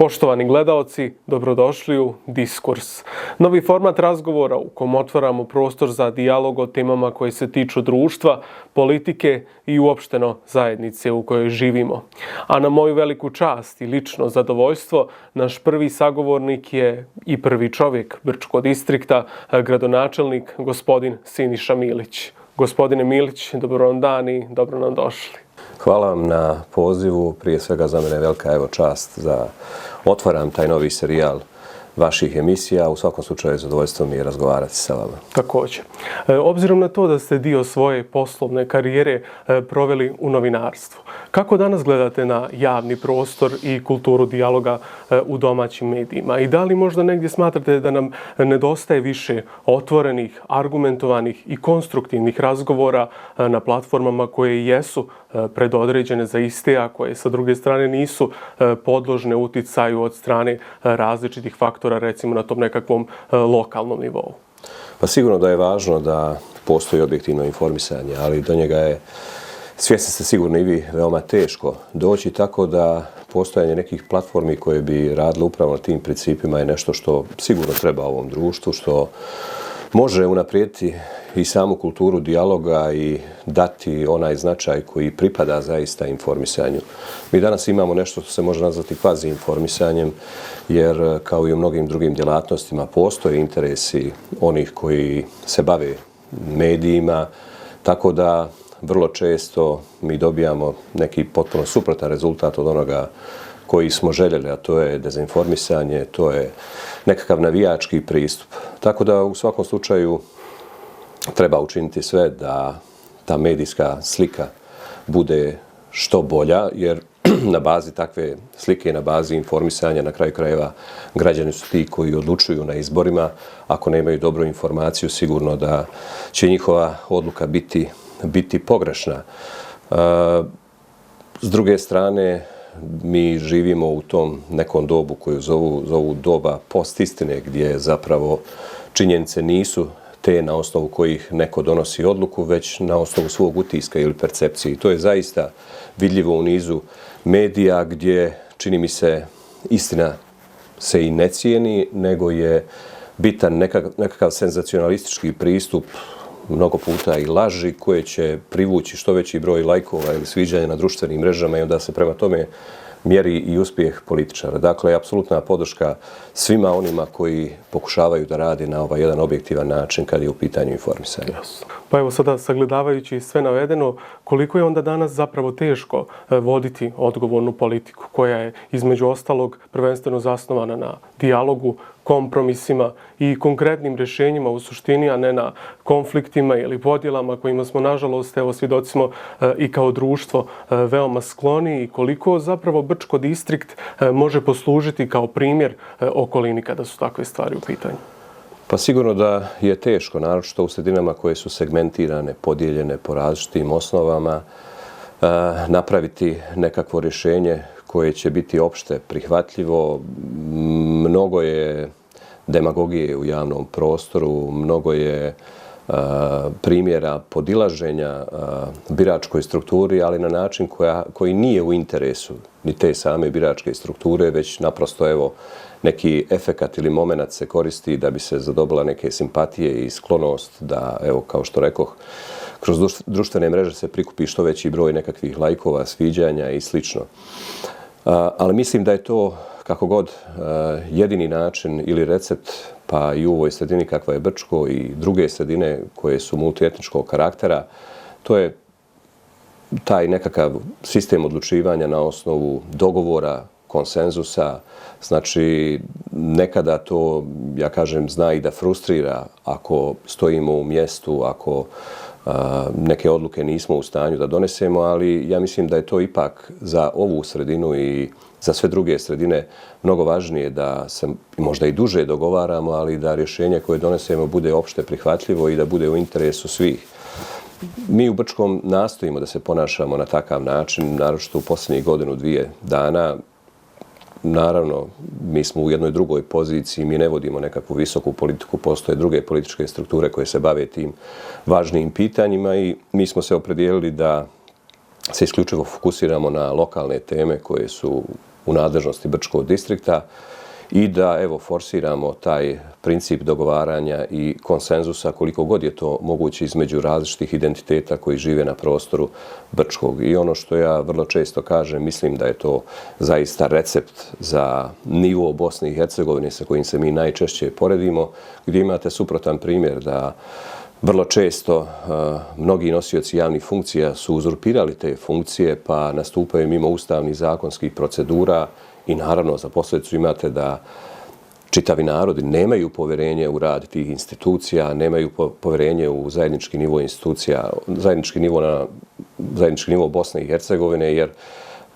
Poštovani gledaoci, dobrodošli u Diskurs. Novi format razgovora u kom otvaramo prostor za dijalog o temama koje se tiču društva, politike i uopšteno zajednice u kojoj živimo. A na moju veliku čast i lično zadovoljstvo, naš prvi sagovornik je i prvi čovjek Brčkog distrikta, gradonačelnik gospodin Siniša Milić. Gospodine Milić, dobro vam dan i dobro nam došli. Hvala vam na pozivu. Prije svega za mene je velika čast da otvaram taj novi serijal vaših emisija. U svakom slučaju zadovoljstvo mi je razgovarati sa vama. Također. Obzirom na to da ste dio svoje poslovne karijere proveli u novinarstvu, kako danas gledate na javni prostor i kulturu dijaloga u domaćim medijima? I da li možda negdje smatrate da nam nedostaje više otvorenih, argumentovanih i konstruktivnih razgovora na platformama koje jesu predodređene za iste, a koje sa druge strane nisu podložne uticaju od strane različitih faktora, recimo na tom nekakvom lokalnom nivou? Pa sigurno da je važno da postoji objektivno informisanje, ali do njega je, svjesni ste sigurno i vi, veoma teško doći, tako da postojanje nekih platformi koje bi radile upravo na tim principima je nešto što sigurno treba ovom društvu, što može unaprijediti i samu kulturu dijaloga i dati onaj značaj koji pripada zaista informisanju. Mi danas imamo nešto što se može nazvati kvazi informisanjem, jer kao i u mnogim drugim djelatnostima postoje interesi onih koji se bave medijima, tako da vrlo često mi dobijamo neki potpuno suprotan rezultat od onoga koji smo željeli, a to je dezinformisanje, to je nekakav navijački pristup. Tako da u svakom slučaju treba učiniti sve da ta medijska slika bude što bolja, jer na bazi takve slike, na bazi informisanja, na kraju krajeva, građani su ti koji odlučuju na izborima. Ako nemaju dobru informaciju, sigurno da će njihova odluka biti pogrešna. S druge strane, mi živimo u tom nekom dobu koju zovu doba postistine, gdje zapravo činjenice nisu te na osnovu kojih neko donosi odluku, već na osnovu svog utiska ili percepcije. I to je zaista vidljivo u nizu medija gdje, čini mi se, istina se i ne cijeni, nego je bitan nekakav senzacionalistički pristup, mnogo puta i laži koje će privući što veći broj lajkova ili sviđanja na društvenim mrežama i onda se prema tome mjeri i uspjeh političara. Dakle, apsolutna podrška svima onima koji pokušavaju da rade na ovaj jedan objektivan način kad je u pitanju informisanja. Pa evo sada, sagledavajući sve navedeno, koliko je onda danas zapravo teško voditi odgovornu politiku koja je između ostalog prvenstveno zasnovana na dijalogu, kompromisima i konkretnim rješenjima u suštini, a ne na konfliktima ili podjelama kojima smo, nažalost, evo svjedoci smo i kao društvo veoma skloni, i koliko zapravo Brčko distrikt može poslužiti kao primjer okolini kada su takve stvari u pitanju? Pa sigurno da je teško, naročito u sredinama koje su segmentirane, podijeljene po različitim osnovama, napraviti nekakvo rješenje koje će biti opšte prihvatljivo. Mnogo je demagogije u javnom prostoru, mnogo je primjera podilaženja biračkoj strukturi, ali na način koji nije u interesu ni te same biračke strukture, već naprosto evo neki efekat ili moment se koristi da bi se zadobila neke simpatije i sklonost da, evo, kao što rekoh, kroz društvene mreže se prikupi što veći broj nekakvih lajkova, sviđanja i slično. Ali mislim da je to, kako god, jedini način ili recept, pa i u ovoj sredini kakva je Brčko i druge sredine koje su multietničkog karaktera, to je taj nekakav sistem odlučivanja na osnovu dogovora, konsenzusa. Znači, nekada to, ja kažem, zna i da frustrira ako stojimo u mjestu, ako neke odluke nismo u stanju da donesemo, ali ja mislim da je to ipak za ovu sredinu i za sve druge sredine mnogo važnije da se možda i duže dogovaramo, ali da rješenje koje donesemo bude opšte prihvatljivo i da bude u interesu svih. Mi u Brčkom nastojimo da se ponašamo na takav način, naročito u posljednjih godinu, dvije dana. Naravno, mi smo u jednoj drugoj poziciji, mi ne vodimo nekakvu visoku politiku, postoje druge političke strukture koje se bave tim važnim pitanjima i mi smo se opredijelili da se isključivo fokusiramo na lokalne teme koje su u nadležnosti Brčkog distrikta i da evo forsiramo taj princip dogovaranja i konsenzusa koliko god je to moguće između različitih identiteta koji žive na prostoru Brčkog. I ono što ja vrlo često kažem, mislim da je to zaista recept za nivo Bosne i Hercegovine sa kojim se mi najčešće poredimo, gdje imate suprotan primjer da vrlo često mnogi nosioci javnih funkcija su uzurpirali te funkcije pa nastupaju mimo ustavnih zakonskih procedura i naravno za posljedicu imate da čitavi narodi nemaju povjerenje u rad tih institucija, nemaju povjerenje u zajednički nivo institucija, zajednički nivo Bosne i Hercegovine, jer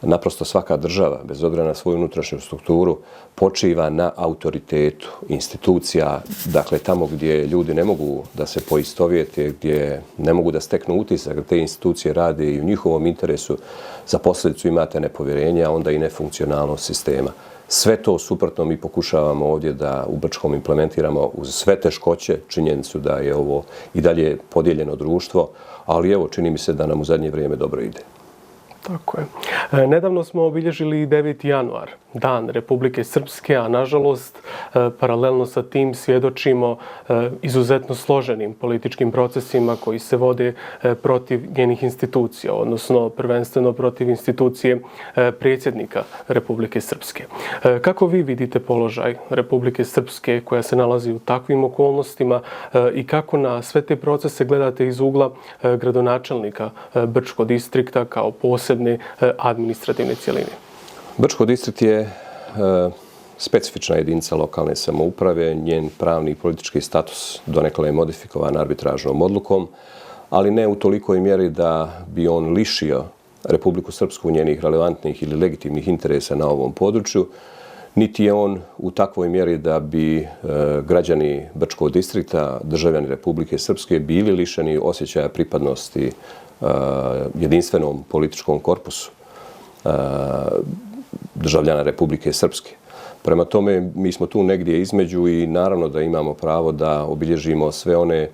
naprosto svaka država, bez obzira na svoju unutrašnju strukturu, počiva na autoritetu institucija, dakle tamo gdje ljudi ne mogu da se poistovjete, gdje ne mogu da steknu utisak da te institucije rade i u njihovom interesu, za posljedicu imate nepovjerenje, a onda i nefunkcionalnost sistema. Sve to suprotno mi pokušavamo ovdje da u Brčkom implementiramo uz sve teškoće, činjenicu da je ovo i dalje podijeljeno društvo, ali evo čini mi se da nam u zadnje vrijeme dobro ide. Tako je. Nedavno smo obilježili 9. januar, Dan Republike Srpske, a nažalost paralelno sa tim svjedočimo izuzetno složenim političkim procesima koji se vode protiv njenih institucija, odnosno prvenstveno protiv institucije predsjednika Republike Srpske. Kako vi vidite položaj Republike Srpske koja se nalazi u takvim okolnostima i kako na sve te procese gledate iz ugla gradonačelnika Brčkog distrikta kao posebne administrativne cjeline? Brčko distrikt je specifična jedinica lokalne samouprave, njen pravni i politički status donekle je modifikovan arbitražnom odlukom, ali ne u tolikoj mjeri da bi on lišio Republiku Srpsku njenih relevantnih ili legitimnih interesa na ovom području, niti je on u takvoj mjeri da bi građani Brčkog distrikta, državljani Republike Srpske, bili lišeni osjećaja pripadnosti jedinstvenom političkom korpusu državljana Republike Srpske. Prema tome, mi smo tu negdje između i naravno da imamo pravo da obilježimo sve one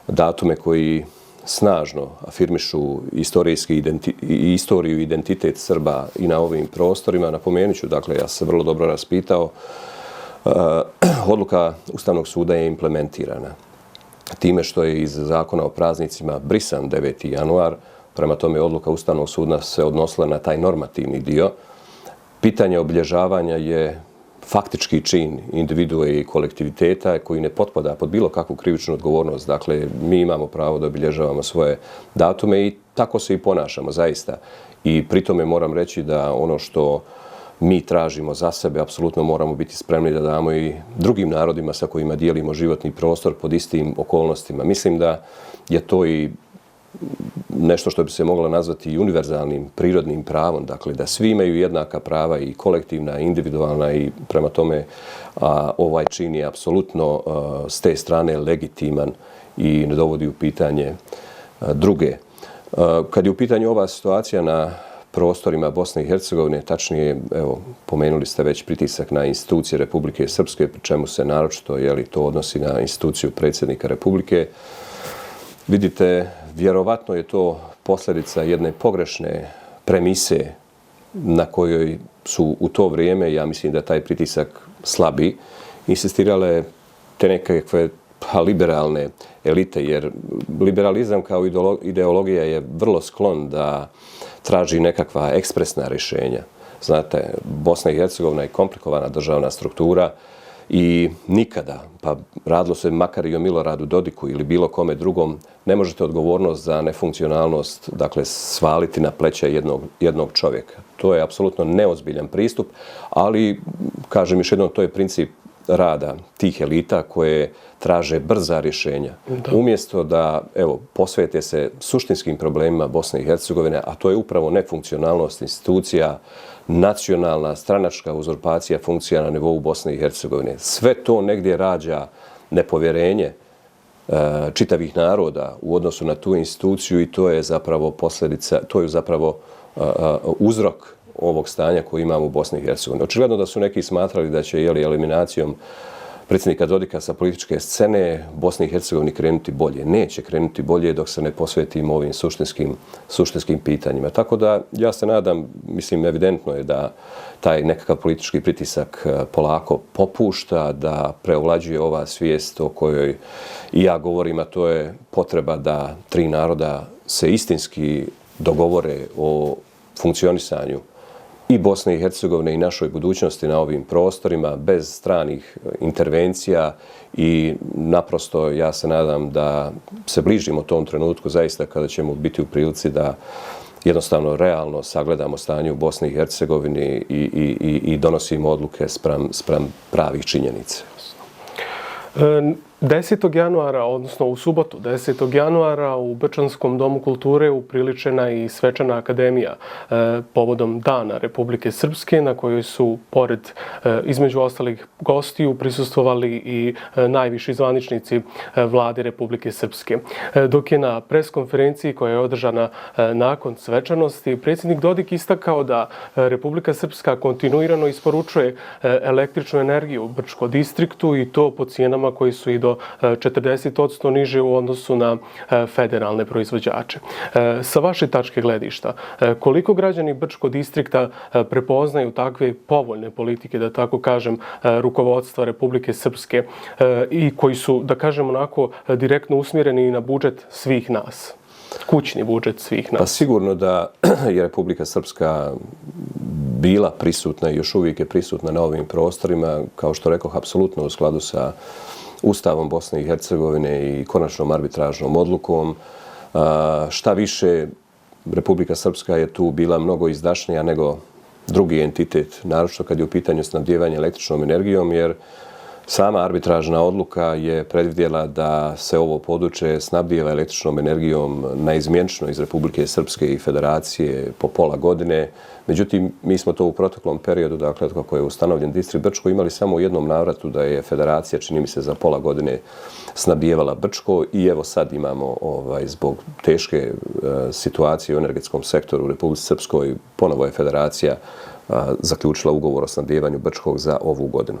datume koji snažno afirmišu istoriju i identitet Srba i na ovim prostorima. Napomenut ću, dakle, ja sam se vrlo dobro raspitao, odluka Ustavnog suda je implementirana time što je iz Zakona o praznicima brisan 9. januar, prema tome odluka Ustavnog suda se odnosila na taj normativni dio. Pitanje obilježavanja je faktički čin individue i kolektiviteta koji ne potpada pod bilo kakvu krivičnu odgovornost. Dakle, mi imamo pravo da obilježavamo svoje datume i tako se i ponašamo, zaista. I pri tome moram reći da ono što mi tražimo za sebe, apsolutno moramo biti spremni da damo i drugim narodima sa kojima dijelimo životni prostor pod istim okolnostima. Mislim da je to i nešto što bi se moglo nazvati i univerzalnim prirodnim pravom, dakle da svi imaju jednaka prava i kolektivna, i individualna i prema tome ovaj čin je apsolutno s te strane legitiman i ne dovodi u pitanje druge. Kad je u pitanju ova situacija na prostorima Bosne i Hercegovine, tačnije, evo, pomenuli ste već pritisak na institucije Republike Srpske, pri čemu se naročito to odnosi na instituciju predsjednika Republike. Vidite, vjerovatno je to posljedica jedne pogrešne premise na kojoj su u to vrijeme, ja mislim da taj pritisak slabi, insistirale te nekakve liberalne elite, jer liberalizam kao ideologija je vrlo sklon da traži nekakva ekspresna rješenja. Znate, Bosna i Hercegovina je komplikovana državna struktura i nikada, pa radilo se makar i o Miloradu Dodiku ili bilo kome drugom, ne možete odgovornost za nefunkcionalnost, dakle, svaliti na pleća jednog čovjeka. To je apsolutno neozbiljan pristup, ali, kažem još jednom, to je princip rada tih elita koje traže brza rješenja. Umjesto da, evo, posvete se suštinskim problemima Bosne i Hercegovine, a to je upravo nefunkcionalnost institucija, nacionalna, stranačka uzurpacija funkcija na nivou Bosne i Hercegovine. Sve to negdje rađa nepovjerenje čitavih naroda u odnosu na tu instituciju i to je zapravo posljedica, to je zapravo uzrok ovog stanja koji imamo u Bosni i Hercegovini. Očigledno da su neki smatrali da će eliminacijom predsjednika Dodika sa političke scene, Bosni i Hercegovini krenuti bolje. Neće krenuti bolje dok se ne posvetimo ovim suštinskim pitanjima. Tako da ja se nadam, mislim evidentno je da taj nekakav politički pritisak polako popušta, da preovlađuje ova svijest o kojoj i ja govorim, a to je potreba da tri naroda se istinski dogovore o funkcionisanju i Bosne i Hercegovine i našoj budućnosti na ovim prostorima bez stranih intervencija i naprosto ja se nadam da se bližimo tom trenutku zaista kada ćemo biti u prilici da jednostavno realno sagledamo stanje u Bosni i Hercegovini i donosimo odluke spram pravih činjenica. 10. januara, odnosno u subotu 10. januara u Brčanskom domu kulture upriličena i svečana akademija povodom Dana Republike Srpske na kojoj su, pored između ostalih gostiju, prisustvovali i najviši zvaničnici vlade Republike Srpske. Dok je na preskonferenciji koja je održana nakon svečanosti, predsjednik Dodik istakao da Republika Srpska kontinuirano isporučuje električnu energiju u Brčko distriktu i to po cijenama koji su i do 40% niže u odnosu na federalne proizvođače. Sa vaše tačke gledišta, koliko građani Brčkog distrikta prepoznaju takve povoljne politike, da tako kažem, rukovodstva Republike Srpske i koji su, da kažem onako, direktno usmjereni na budžet svih nas? Kućni budžet svih nas. Pa sigurno da je Republika Srpska bila prisutna i još uvijek je prisutna na ovim prostorima, kao što rekoh, apsolutno u skladu sa Ustavom Bosne i Hercegovine i konačnom arbitražnom odlukom. Šta više, Republika Srpska je tu bila mnogo izdašnija nego drugi entitet, naročito kad je u pitanju snabdijevanje električnom energijom, jer sama arbitražna odluka je predvidjela da se ovo područje snabdijeva električnom energijom naizmjenično iz Republike Srpske i Federacije po pola godine. Međutim, mi smo to u proteklom periodu, dakle, kako je ustanovljen distrikt Brčko, imali samo u jednom navratu da je Federacija, čini mi se, za pola godine snabdijevala Brčko i evo sad imamo, zbog teške situacije u energetskom sektoru u Republici Srpskoj, ponovo je Federacija zaključila ugovor o snabdijevanju Brčkog za ovu godinu.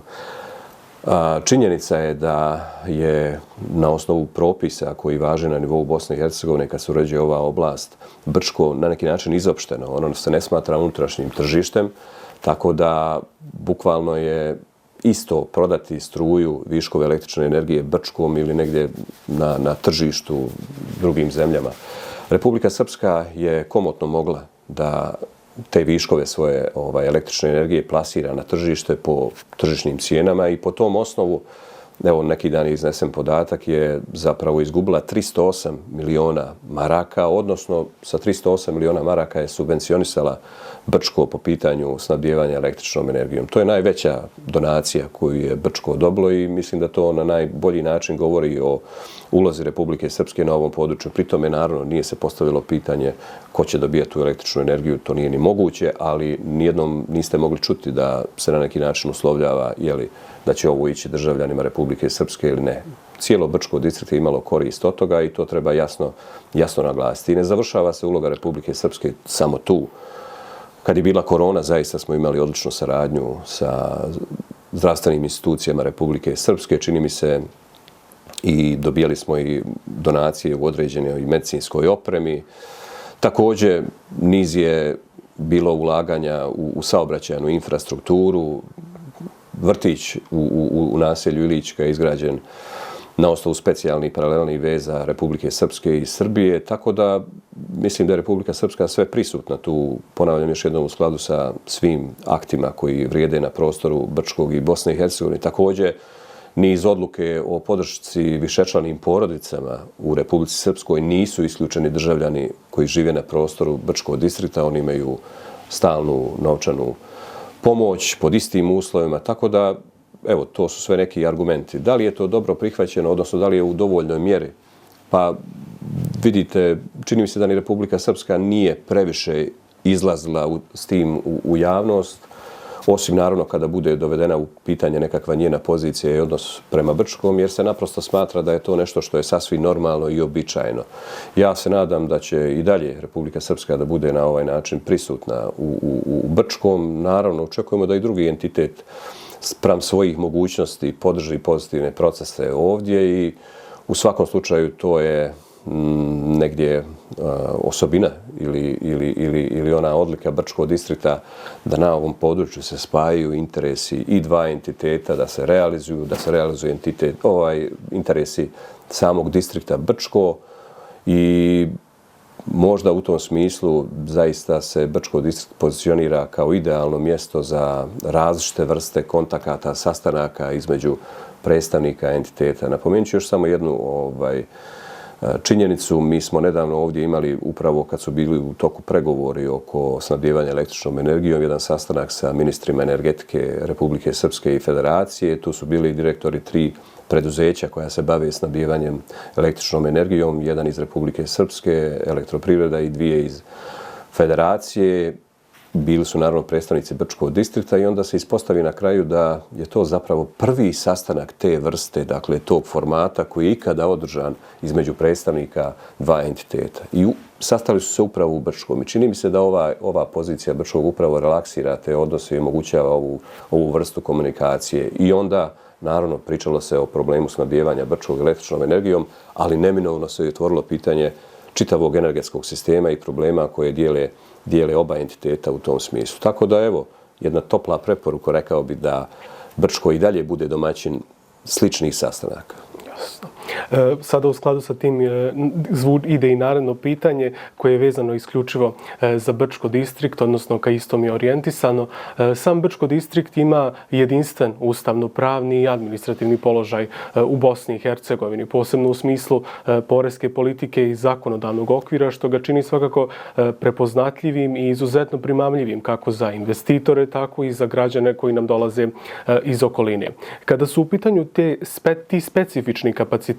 Činjenica je da je na osnovu propisa koji važe na nivou Bosne i Hercegovine kad se uređuje ova oblast Brčko na neki način izopšteno. Ono se ne smatra unutrašnjim tržištem, tako da bukvalno je isto prodati struju, viškove električne energije Brčkom ili negdje na tržištu drugim zemljama. Republika Srpska je komotno mogla da te viškove svoje električne energije plasira na tržište po tržišnim cijenama i po tom osnovu, evo neki dan je iznesen podatak, je zapravo izgubila 308 miliona maraka, odnosno sa 308 miliona maraka je subvencionisala Brčko po pitanju snabdijevanja električnom energijom. To je najveća donacija koju je Brčko dobilo i mislim da to na najbolji način govori o ulozi Republike Srpske na ovom području. Pri tome, naravno, nije se postavilo pitanje ko će dobijati tu električnu energiju, to nije ni moguće, ali nijednom niste mogli čuti da se na neki način uslovljava da će ovo ići državljanima Republike Srpske ili ne. Cijelo Brčko distrikt je imalo korist od toga i to treba jasno naglasiti. I ne završava se uloga Republike Srpske samo tu. Kad je bila korona, zaista smo imali odličnu saradnju sa zdravstvenim institucijama Republike Srpske. Čini mi se i dobijali smo i donacije u određenoj medicinskoj opremi. Također, niz je bilo ulaganja u saobraćajnu infrastrukturu. Vrtić u naselju Ilićka je izgrađen na osnovu specijalnih paralelnih veza Republike Srpske i Srbije, tako da mislim da je Republika Srpska sve prisutna tu, ponavljam još jednom, u skladu sa svim aktima koji vrijede na prostoru Brčkog i Bosne i Hercegovine. Također, niz odluke o podršci višečlanim porodicama u Republici Srpskoj nisu isključeni državljani koji žive na prostoru Brčkog distrikta, oni imaju stalnu novčanu pomoć pod istim uslovima, tako da, evo, to su sve neki argumenti. Da li je to dobro prihvaćeno, odnosno da li je u dovoljnoj mjeri? Pa, vidite, čini mi se da ni Republika Srpska nije previše izlazila s tim u javnost, osim naravno kada bude dovedena u pitanje nekakva njena pozicija i odnos prema Brčkom, jer se naprosto smatra da je to nešto što je sasvim normalno i običajno. Ja se nadam da će i dalje Republika Srpska da bude na ovaj način prisutna u Brčkom. Naravno, očekujemo da i drugi entitet spram svojih mogućnosti podrži pozitivne procese ovdje i u svakom slučaju to je negdje osobina ili ona odlika Brčkog distrikta da na ovom području se spajaju interesi i dva entiteta, da se realizuju interesi samog distrikta Brčko i možda u tom smislu zaista se Brčko distrikt pozicionira kao idealno mjesto za različite vrste kontakata, sastanaka između predstavnika entiteta. Napomenut ću još samo jednu činjenicu. Mi smo nedavno ovdje imali, upravo kad su bili u toku pregovori oko snabdijevanja električnom energijom, jedan sastanak sa ministrima energetike Republike Srpske i Federacije. Tu su bili direktori 3 preduzeća koja se bave snabdijevanjem električnom energijom, jedan iz Republike Srpske, Elektroprivreda i 2 iz Federacije. Bili su naravno predstavnici Brčkog distrikta i onda se ispostavi na kraju da je to zapravo prvi sastanak te vrste, dakle tog formata koji je ikada održan između predstavnika 2 entiteta. I sastali su se upravo u Brčkom. I čini mi se da ova pozicija Brčkog upravo relaksira te odnose i omogućava ovu vrstu komunikacije. I onda, naravno, pričalo se o problemu snabdijevanja Brčkog električnom energijom, ali neminovno se je otvorilo pitanje čitavog energetskog sistema i problema koje dijele oba entiteta u tom smislu. Tako da, evo, jedna topla preporuka, rekao bi da Brčko i dalje bude domaćin sličnih sastanaka. Jasno. Sada u skladu sa tim ide i naredno pitanje koje je vezano isključivo za Brčko distrikt, odnosno ka istom je orijentisano. Sam Brčko distrikt ima jedinstven ustavno-pravni i administrativni položaj u Bosni i Hercegovini, posebno u smislu poreske politike i zakonodavnog okvira, što ga čini svakako prepoznatljivim i izuzetno primamljivim kako za investitore, tako i za građane koji nam dolaze iz okoline. Kada su u pitanju ti specifični kapaciteti,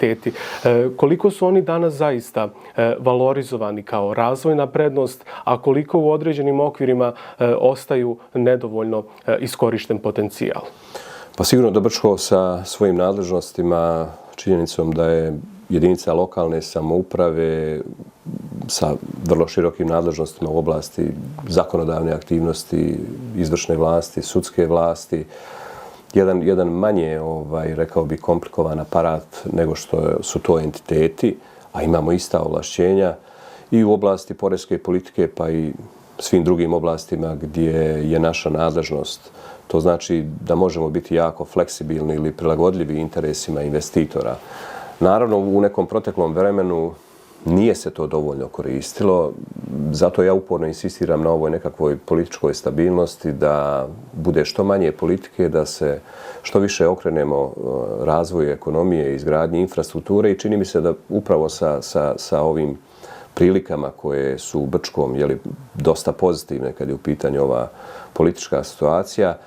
koliko su oni danas zaista valorizovani kao razvojna prednost, a koliko u određenim okvirima ostaju nedovoljno iskorišten potencijal? Pa sigurno da Brčko sa svojim nadležnostima, činjenicom da je jedinica lokalne samouprave sa vrlo širokim nadležnostima u oblasti zakonodavne aktivnosti, izvršne vlasti, sudske vlasti, jedan manje, rekao bi, komplikovan aparat nego što su to entiteti, a imamo ista ovlašćenja i u oblasti poreske politike pa i svim drugim oblastima gdje je naša nadležnost. To znači da možemo biti jako fleksibilni ili prilagodljivi interesima investitora. Naravno, u nekom proteklom vremenu nije se to dovoljno koristilo, zato ja uporno insistiram na ovoj nekakvoj političkoj stabilnosti, da bude što manje politike, da se što više okrenemo razvoju ekonomije, izgradnji infrastrukture i čini mi se da upravo sa ovim prilikama koje su u Brčkom dosta pozitivne kad je u pitanju ova politička situacija,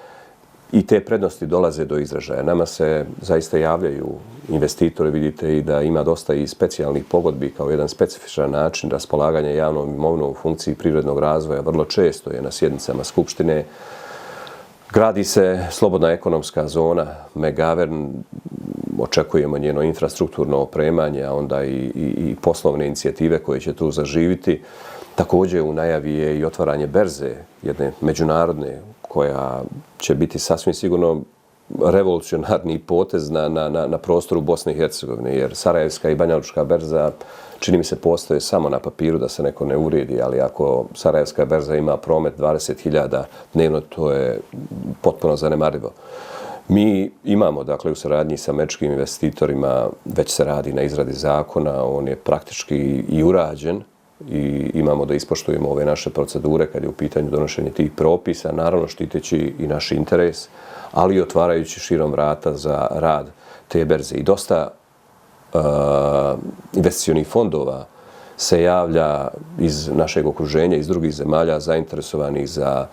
i te prednosti dolaze do izražaja. Nama se zaista javljaju investitori, vidite i da ima dosta i specijalnih pogodbi kao jedan specifičan način raspolaganja javnom imovinom u funkciji privrednog razvoja. Vrlo često je na sjednicama Skupštine. Gradi se slobodna ekonomska zona Megavern, očekujemo njeno infrastrukturno opremanje, a onda i poslovne inicijative koje će tu zaživiti. Također u najavi je i otvaranje berze, jedne međunarodne, koja će biti sasvim sigurno revolucionarni potez na prostoru Bosne i Hercegovine, jer Sarajevska i Banjalučka berza, čini mi se, postoje samo na papiru, da se neko ne uvrijedi, ali ako Sarajevska berza ima promet 20.000 dnevno, to je potpuno zanemarivo. Mi imamo, dakle, u saradnji sa američkim investitorima, već se radi na izradi zakona, on je praktički i urađen, i imamo da ispoštujemo ove naše procedure kad je u pitanju donošenje tih propisa, naravno štiteći i naš interes, ali i otvarajući širom vrata za rad te berze. I dosta investicionih fondova se javlja iz našeg okruženja, iz drugih zemalja zainteresovanih za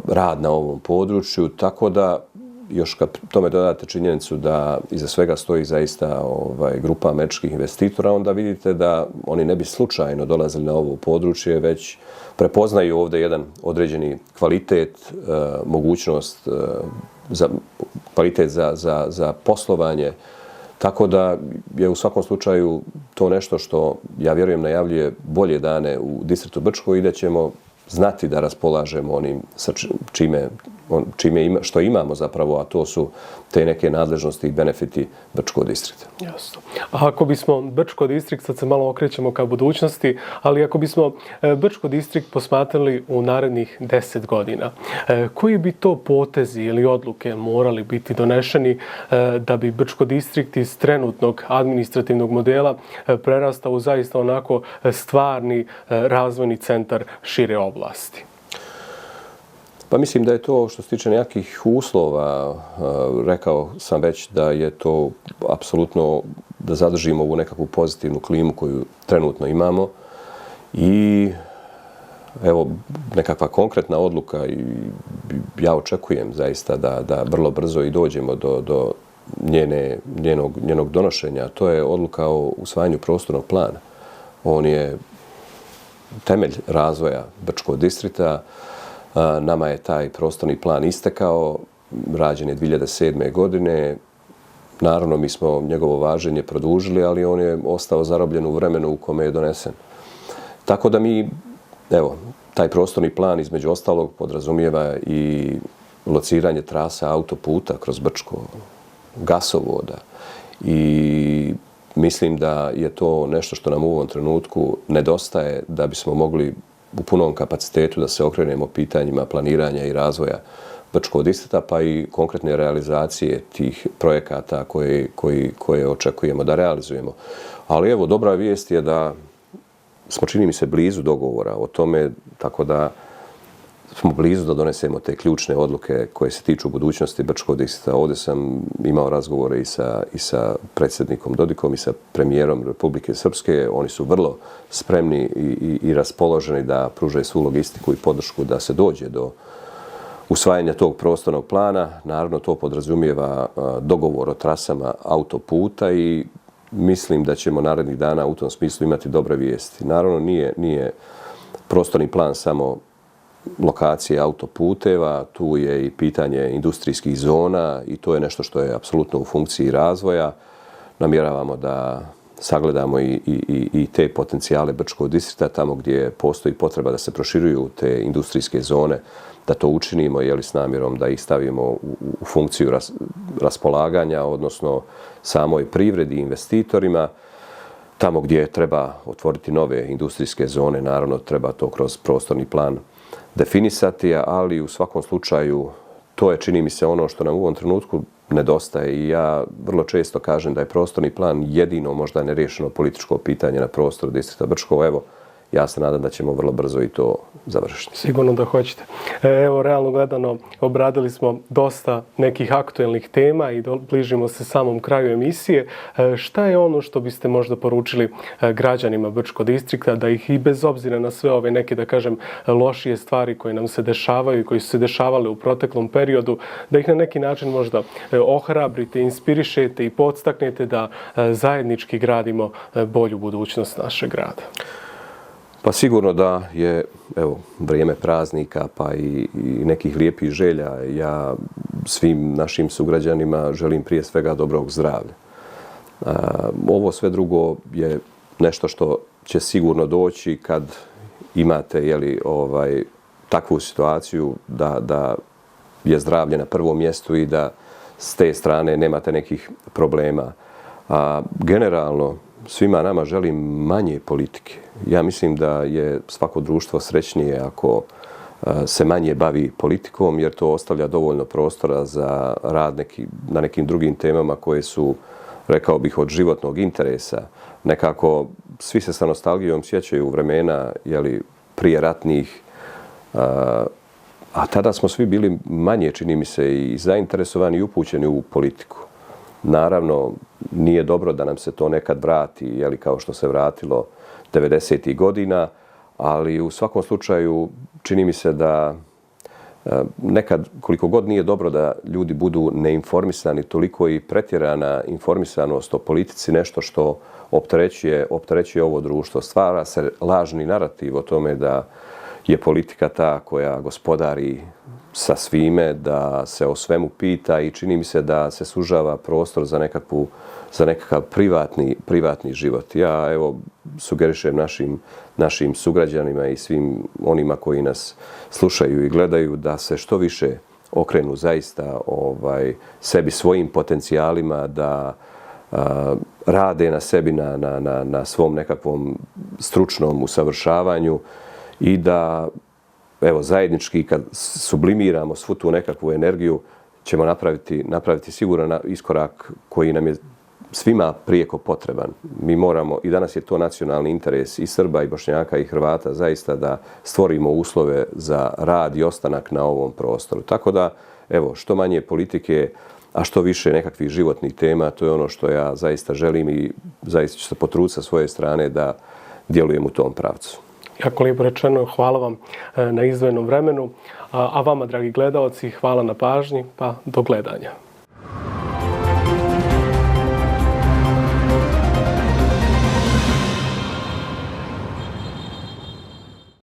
rad na ovom području, tako da još kad tome dodate činjenicu da iza svega stoji zaista grupa američkih investitora, onda vidite da oni ne bi slučajno dolazili na ovo područje, već prepoznaju ovdje jedan određeni kvalitet, mogućnost, kvalitet za poslovanje. Tako da je u svakom slučaju to nešto što, ja vjerujem, najavljuje bolje dane u distriktu Brčko i da ćemo znati da raspolažemo onim čime što imamo zapravo, a to su te neke nadležnosti i benefiti Brčkog distrikta. Jasno. A ako bismo Brčko distrikt, sad se malo okrećemo ka budućnosti, ali ako bismo Brčko distrikt posmatrali u narednih 10 godina, koji bi to potezi ili odluke morali biti donešeni da bi Brčko distrikt iz trenutnog administrativnog modela prerastao u zaista onako stvarni razvojni centar šire oblasti? Pa mislim da je to što se tiče nekakvih uslova, rekao sam već da je to apsolutno da zadržimo ovu nekakvu pozitivnu klimu koju trenutno imamo i evo nekakva konkretna odluka i ja očekujem zaista da vrlo brzo i dođemo do njenog donošenja. To je odluka o usvajanju prostornog plana. On je temelj razvoja Brčkog distrikta. Nama je taj prostorni plan istekao, rađen je 2007. godine. Naravno, mi smo njegovo važenje produžili, ali on je ostao zarobljen u vremenu u kome je donesen. Tako da mi, evo, taj prostorni plan između ostalog podrazumijeva i lociranje trasa autoputa kroz Brčko, gasovoda i mislim da je to nešto što nam u ovom trenutku nedostaje da bismo mogli u punom kapacitetu da se okrenemo pitanjima planiranja i razvoja Brčkog distrikta, pa i konkretne realizacije tih projekata koje očekujemo da realizujemo. Ali evo, dobra vijest je da smo, čini mi se, blizu dogovora o tome, tako da smo blizu da donesemo te ključne odluke koje se tiču budućnosti Brčkog distrikta. Ovdje sam imao razgovore i sa predsjednikom Dodikom i sa premijerom Republike Srpske. Oni su vrlo spremni i raspoloženi da pružaju svu logistiku i podršku da se dođe do usvajanja tog prostornog plana. Naravno, to podrazumijeva dogovor o trasama autoputa i mislim da ćemo narednih dana u tom smislu imati dobre vijesti. Naravno, nije prostorni plan samo lokacije autoputeva, tu je i pitanje industrijskih zona i to je nešto što je apsolutno u funkciji razvoja. Namjeravamo da sagledamo i te potencijale Brčkog distrikta, tamo gdje postoji potreba da se proširuju te industrijske zone, da to učinimo s namjerom da ih stavimo u funkciju raspolaganja, odnosno samoj privredi i investitorima. Tamo gdje treba otvoriti nove industrijske zone, naravno treba to kroz prostorni plan definisati, ali u svakom slučaju to je, čini mi se, ono što nam u ovom trenutku nedostaje i ja vrlo često kažem da je prostorni plan jedino možda neriješeno političko pitanje na prostoru distrikta Brčko. Evo, ja se nadam da ćemo vrlo brzo i to završiti. Sigurno da hoćete. Evo, realno gledano, obradili smo dosta nekih aktuelnih tema i bližimo se samom kraju emisije. Šta je ono što biste možda poručili građanima Brčkog distrikta da ih i bez obzira na sve ove neke, da kažem, lošije stvari koje nam se dešavaju i koje su se dešavale u proteklom periodu, da ih na neki način možda ohrabrite, inspirišete i podstaknete da zajednički gradimo bolju budućnost našeg grada? Pa sigurno da je, evo, vrijeme praznika pa i nekih lijepih želja. Ja svim našim sugrađanima želim prije svega dobrog zdravlja. Ovo sve drugo je nešto što će sigurno doći kad imate takvu situaciju da je zdravlje na prvom mjestu i da s te strane nemate nekih problema. Generalno, svima nama želim manje politike. Ja mislim da je svako društvo srećnije ako se manje bavi politikom, jer to ostavlja dovoljno prostora za rad na nekim drugim temama koje su, rekao bih, od životnog interesa. Nekako svi se sa nostalgijom sjećaju vremena prije ratnih, a tada smo svi bili manje, čini mi se, i zainteresovani i upućeni u politiku. Naravno, nije dobro da nam se to nekad vrati, kao što se vratilo 90. godina, ali u svakom slučaju čini mi se da nekad, koliko god nije dobro da ljudi budu neinformisani, toliko i pretjerana informisanost o politici nešto što opterećuje ovo društvo. Stvara se lažni narativ o tome da je politika ta koja gospodari sa svime, da se o svemu pita i čini mi se da se sužava prostor za nekakav privatni život. Ja, evo, sugerišem našim sugrađanima i svim onima koji nas slušaju i gledaju da se što više okrenu zaista sebi svojim potencijalima, da rade na sebi, na svom nekakvom stručnom usavršavanju i da evo, zajednički kad sublimiramo svu tu nekakvu energiju ćemo napraviti siguran iskorak koji nam je svima prijeko potreban. Mi moramo, i danas je to nacionalni interes i Srba, i Bošnjaka, i Hrvata, zaista da stvorimo uslove za rad i ostanak na ovom prostoru. Tako da, evo, što manje politike, a što više nekakvih životnih tema, to je ono što ja zaista želim i zaista ću se potruditi sa svoje strane da djelujem u tom pravcu. Jako lijepo rečeno, hvala vam na izdvojenom vremenu, a vama, dragi gledaoci, hvala na pažnji, pa do gledanja.